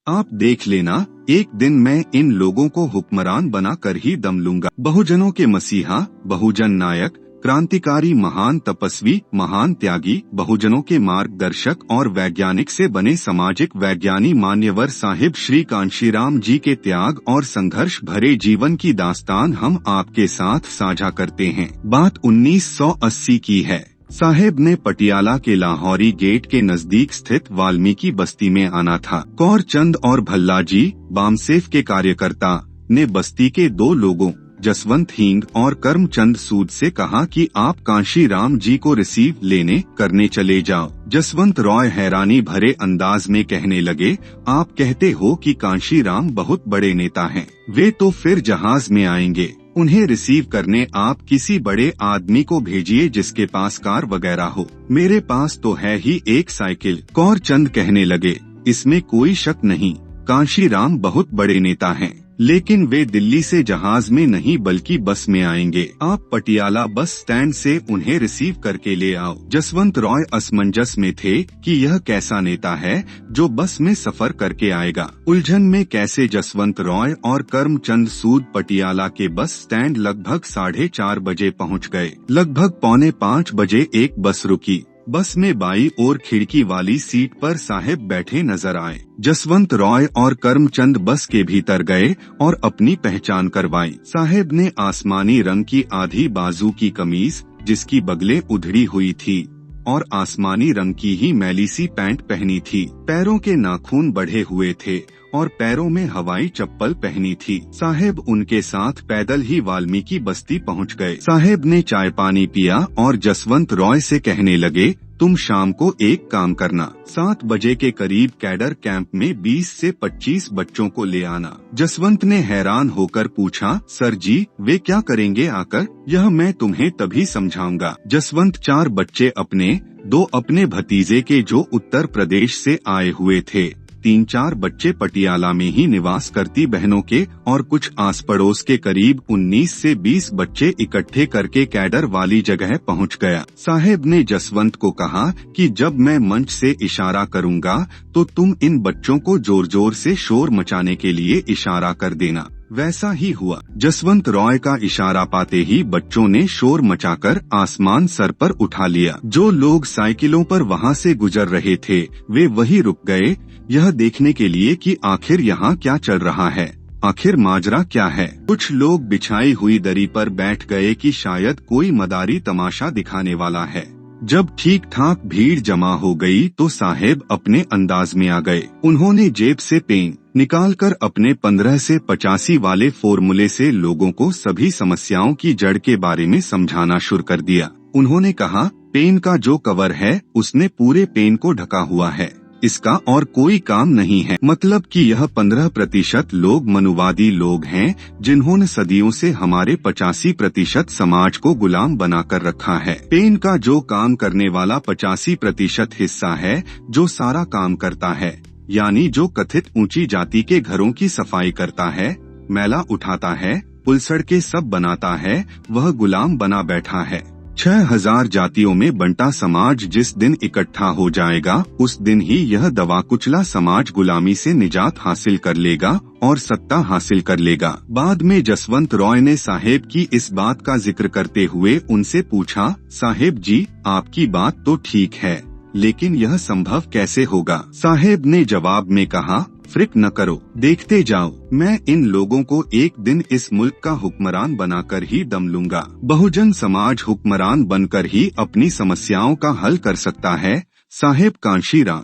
आप देख लेना, एक दिन मैं इन लोगों को हुक्मरान बना कर ही दम लूंगा। बहुजनों के मसीहा, बहुजन नायक, क्रांतिकारी, महान तपस्वी, महान त्यागी, बहुजनों के मार्गदर्शक और वैज्ञानिक से बने सामाजिक वैज्ञानी मान्यवर साहिब श्री कांशीराम जी के त्याग और संघर्ष भरे जीवन की दास्तान हम आपके साथ साझा करते हैं। बात 1980 की है। साहेब ने पटियाला के लाहौरी गेट के नजदीक स्थित वाल्मीकि बस्ती में आना था। कौर चंद और भल्लाजी, बामसेफ के कार्यकर्ता, ने बस्ती के 2 लोगों जसवंत हींग और कर्मचंद सूद से कहा कि आप कांशीराम जी को रिसीव लेने करने चले जाओ। जसवंत रॉय हैरानी भरे अंदाज में कहने लगे, आप कहते हो कि कांशीराम बहुत बड़े नेता हैं, वे तो फिर जहाज में आएंगे। उन्हें रिसीव करने आप किसी बड़े आदमी को भेजिए जिसके पास कार वगैरह हो। मेरे पास तो है ही एक साइकिल। कौर चंद कहने लगे, इसमें कोई शक नहीं, कांशीराम बहुत बड़े नेता हैं, लेकिन वे दिल्ली से जहाज में नहीं बल्कि बस में आएंगे। आप पटियाला बस स्टैंड से उन्हें रिसीव करके ले आओ। जसवंत रॉय असमंजस में थे कि यह कैसा नेता है जो बस में सफर करके आएगा। उलझन में कैसे जसवंत रॉय और कर्मचंद सूद पटियाला के बस स्टैंड लगभग 4:30 बजे पहुंच गए। लगभग 4:45 बजे एक बस रुकी। बस में बाई और खिड़की वाली सीट पर साहेब बैठे नजर आए। जसवंत रॉय और करमचंद बस के भीतर गए और अपनी पहचान करवाई। साहेब ने आसमानी रंग की आधी बाजू की कमीज, जिसकी बगलें उधड़ी हुई थी, और आसमानी रंग की ही मैली सी पैंट पहनी थी। पैरों के नाखून बढ़े हुए थे और पैरों में हवाई चप्पल पहनी थी। साहेब उनके साथ पैदल ही वाल्मीकि बस्ती पहुंच गए। साहेब ने चाय पानी पिया और जसवंत रॉय से कहने लगे, तुम शाम को एक काम करना, 7 बजे के करीब कैडर कैंप में 20 से 25 बच्चों को ले आना। जसवंत ने हैरान होकर पूछा, सर जी वे क्या करेंगे आकर? यह मैं तुम्हें तभी समझाऊंगा। जसवंत 4 बच्चे अपने, 2 अपने भतीजे के जो उत्तर प्रदेश से आए हुए थे, 3-4 बच्चे पटियाला में ही निवास करती बहनों के और कुछ आस पड़ोस के करीब 19 से 20 बच्चे इकट्ठे करके कैडर वाली जगह पहुंच गया। साहेब ने जसवंत को कहा कि जब मैं मंच से इशारा करूंगा तो तुम इन बच्चों को जोर जोर से शोर मचाने के लिए इशारा कर देना। वैसा ही हुआ। जसवंत रॉय का इशारा पाते ही बच्चों ने शोर मचाकर आसमान सर पर उठा लिया। जो लोग साइकिलों पर वहां से गुजर रहे थे वे वहीं रुक गए, यह देखने के लिए कि आखिर यहाँ क्या चल रहा है, आखिर माजरा क्या है। कुछ लोग बिछाई हुई दरी पर बैठ गए कि शायद कोई मदारी तमाशा दिखाने वाला है। जब ठीक ठाक भीड़ जमा हो गई तो साहेब अपने अंदाज में आ गए। उन्होंने जेब से पेन निकालकर अपने 15 से 85 वाले फॉर्मूले से लोगों को सभी समस्याओं की जड़ के बारे में समझाना शुरू कर दिया। उन्होंने कहा, पेन का जो कवर है उसने पूरे पेन को ढका हुआ है, इसका और कोई काम नहीं है। मतलब कि यह 15% लोग मनुवादी लोग हैं जिन्होंने सदियों से हमारे 85% समाज को गुलाम बनाकर रखा है। पेन का जो काम करने वाला 85% हिस्सा है जो सारा काम करता है, यानी जो कथित ऊंची जाति के घरों की सफाई करता है, मैला उठाता है, पुल सड़कें सब बनाता है, वह गुलाम बना बैठा है। 6000 जातियों में बंटा समाज जिस दिन इकट्ठा हो जाएगा उस दिन ही यह दवा कुचला समाज गुलामी से निजात हासिल कर लेगा और सत्ता हासिल कर लेगा। बाद में जसवंत रॉय ने साहेब की इस बात का जिक्र करते हुए उनसे पूछा, साहेब जी आपकी बात तो ठीक है, लेकिन यह संभव कैसे होगा? साहेब ने जवाब में कहा, फिक्र न करो, देखते जाओ, मैं इन लोगों को एक दिन इस मुल्क का हुक्मरान बनाकर ही दम लूंगा। बहुजन समाज हुक्मरान बनकर ही अपनी समस्याओं का हल कर सकता है। साहेब कांशीराम।